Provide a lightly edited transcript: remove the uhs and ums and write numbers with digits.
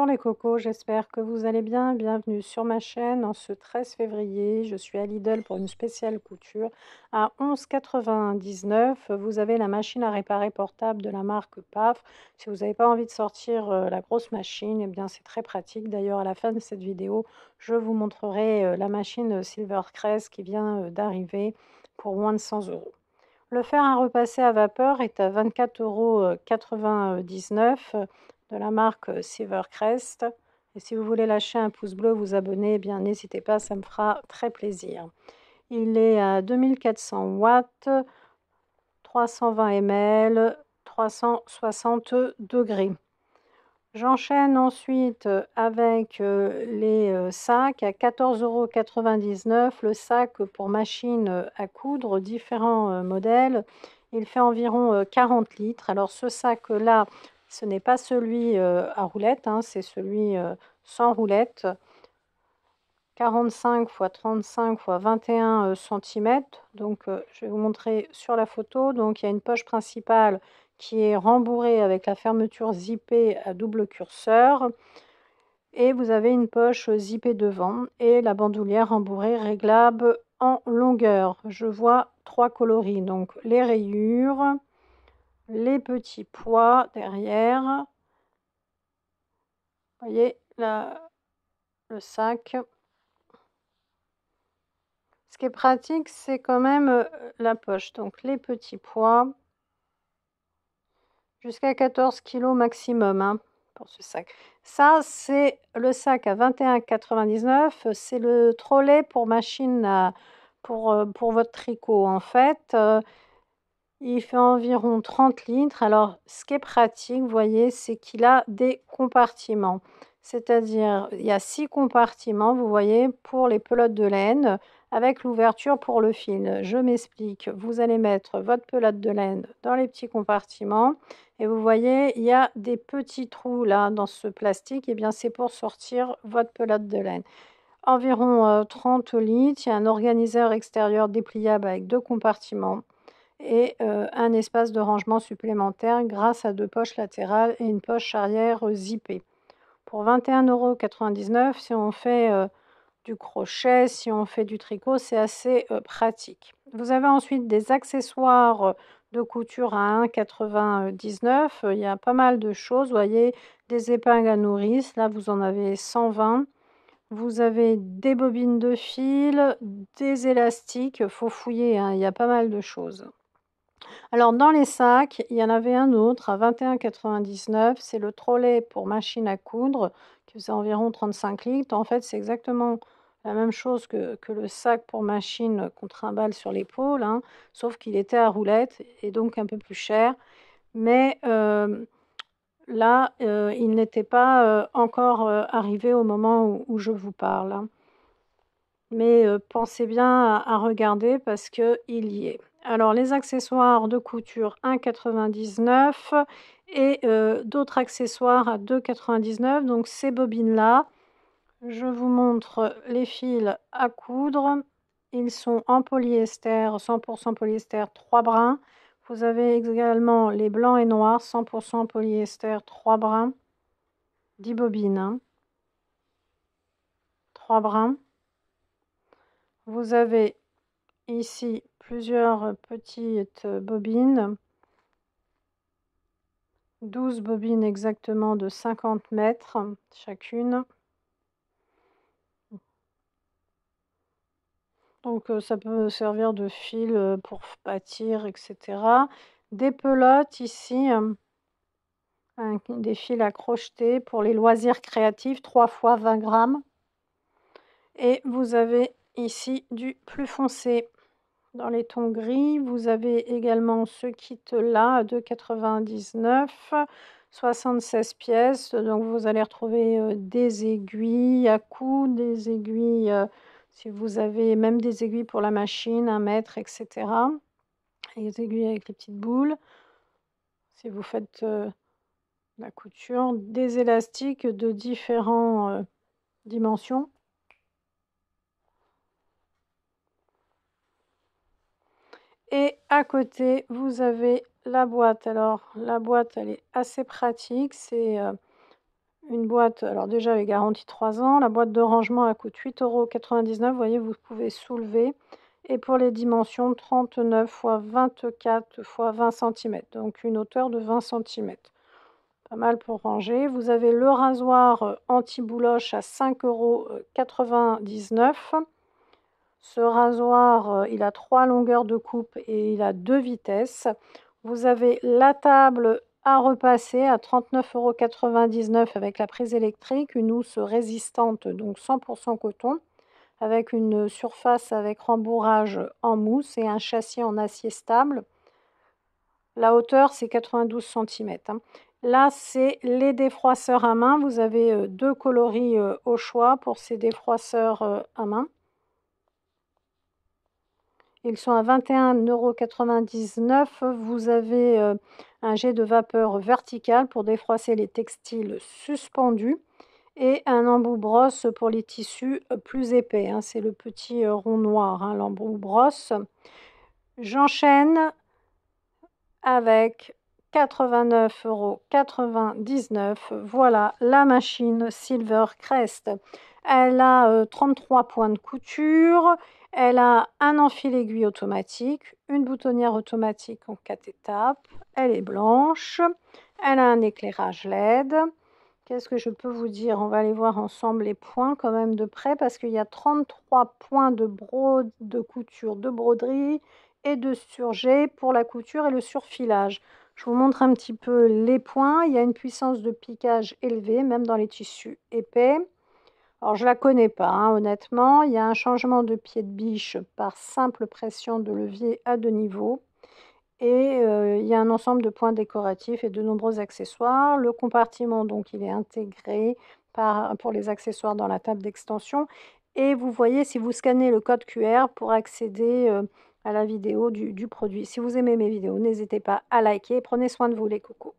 Bonjour les cocos, j'espère que vous allez bien. Bienvenue sur ma chaîne en ce 13 février. Je suis à Lidl pour une spéciale couture à 11,99 €. Vous avez la machine à réparer portable de la marque PAF. Si vous n'avez pas envie de sortir la grosse machine, eh bien c'est très pratique. D'ailleurs, à la fin de cette vidéo, je vous montrerai la machine Silvercrest qui vient d'arriver pour moins de 100 €. Le fer à repasser à vapeur est à 24,99 € de la marque Silvercrest. Et si vous voulez lâcher un pouce bleu, vous abonner, eh bien n'hésitez pas, ça me fera très plaisir. Il est à 2400 watts, 320 ml, 360 degrés. J'enchaîne ensuite avec les sacs à 14,99 €. Le sac pour machine à coudre, différents modèles. Il fait environ 40 litres. Alors ce sac-là, ce n'est pas celui à roulette, hein, c'est celui sans roulette. 45 x 35 x 21 cm. Donc je vais vous montrer sur la photo. Donc il y a une poche principale qui est rembourrée avec la fermeture zippée à double curseur. Et vous avez une poche zippée devant et la bandoulière rembourrée réglable en longueur. Je vois 3 coloris, donc les rayures, les petits pois derrière. Vous voyez le sac. Ce qui est pratique, c'est quand même la poche. Donc les petits pois, jusqu'à 14 kg maximum hein, pour ce sac. Ça, c'est le sac à 21,99 €. C'est le trolley pour machine pour votre tricot. En fait, il fait environ 30 litres. Alors, ce qui est pratique, vous voyez, c'est qu'il a des compartiments. C'est-à-dire, il y a 6 compartiments, vous voyez, pour les pelotes de laine, avec l'ouverture pour le fil. Je m'explique. Vous allez mettre votre pelote de laine dans les petits compartiments. Et vous voyez, il y a des petits trous là dans ce plastique. Et bien, c'est pour sortir votre pelote de laine. Environ 30 litres. Il y a un organiseur extérieur dépliable avec 2 compartiments et un espace de rangement supplémentaire grâce à 2 poches latérales et une poche arrière zippée. Pour 21,99 €, si on fait du crochet, si on fait du tricot, c'est assez pratique. Vous avez ensuite des accessoires de couture à 1,99 €. Il y a pas mal de choses, vous voyez, des épingles à nourrice, là vous en avez 120. Vous avez des bobines de fil, des élastiques, faut fouiller, hein, il y a pas mal de choses. Alors dans les sacs, il y en avait un autre à 21,99 €, c'est le trolley pour machine à coudre qui faisait environ 35 litres. En fait, c'est exactement la même chose que le sac pour machine qu'on trimballe sur l'épaule, hein, sauf qu'il était à roulette et donc un peu plus cher. Mais là, il n'était pas encore arrivé au moment où je vous parle, hein. Mais pensez bien à regarder parce qu'il y est. Alors les accessoires de couture 1,99 € et d'autres accessoires à 2,99 €. Donc ces bobines-là, je vous montre les fils à coudre. Ils sont en polyester, 100 % polyester, 3 brins. Vous avez également les blancs et noirs, 100 % polyester, 3 brins. 10 bobines, hein. 3 brins. Vous avez ici plusieurs petites bobines, 12 bobines exactement de 50 mètres chacune. Donc ça peut servir de fil pour bâtir, etc. Des pelotes ici, des fils à crocheter pour les loisirs créatifs, 3 fois 20 grammes. Et vous avez ici du plus foncé. Dans les tons gris, vous avez également ce kit-là à 2,99 €, 76 pièces. Donc vous allez retrouver des aiguilles à coudre, des aiguilles, si vous avez même des aiguilles pour la machine, 1 mètre, etc. Et les aiguilles avec les petites boules, si vous faites la couture, des élastiques de différentes dimensions. Et à côté, vous avez la boîte. Alors, la boîte, elle est assez pratique. C'est Une boîte, alors déjà, elle est garantie 3 ans. La boîte de rangement, elle coûte 8,99 €. Vous voyez, vous pouvez soulever. Et pour les dimensions, 39 x 24 x 20 cm. Donc une hauteur de 20 cm. Pas mal pour ranger. Vous avez le rasoir anti-bouloche à 5,99 €. Ce rasoir, il a 3 longueurs de coupe et il a 2 vitesses. Vous avez la table à repasser à 39,99 € avec la prise électrique, une housse résistante, donc 100% coton, avec une surface avec rembourrage en mousse et un châssis en acier stable. La hauteur, c'est 92 cm. Là, c'est les défroisseurs à main. Vous avez 2 coloris au choix pour ces défroisseurs à main. Ils sont à 21,99 €. Vous avez un jet de vapeur vertical pour défroisser les textiles suspendus et un embout brosse pour les tissus plus épais. C'est le petit rond noir, l'embout brosse. J'enchaîne avec 89,99 €. Voilà la machine Silvercrest. Elle a 33 points de couture. Elle a un enfil-aiguille automatique, une boutonnière automatique en 4 étapes. Elle est blanche. Elle a un éclairage LED. Qu'est-ce que je peux vous dire? On va aller voir ensemble les points quand même de près parce qu'il y a 33 points de couture, de broderie et de surjet pour la couture et le surfilage. Je vous montre un petit peu les points. Il y a une puissance de piquage élevée, même dans les tissus épais. Alors, je ne la connais pas, honnêtement. Il y a un changement de pied de biche par simple pression de levier à 2 niveaux. Et il y a un ensemble de points décoratifs et de nombreux accessoires. Le compartiment, donc, il est intégré pour les accessoires dans la table d'extension. Et vous voyez, si vous scannez le code QR pour accéder à la vidéo du produit. Si vous aimez mes vidéos, n'hésitez pas à liker. Prenez soin de vous, les cocos.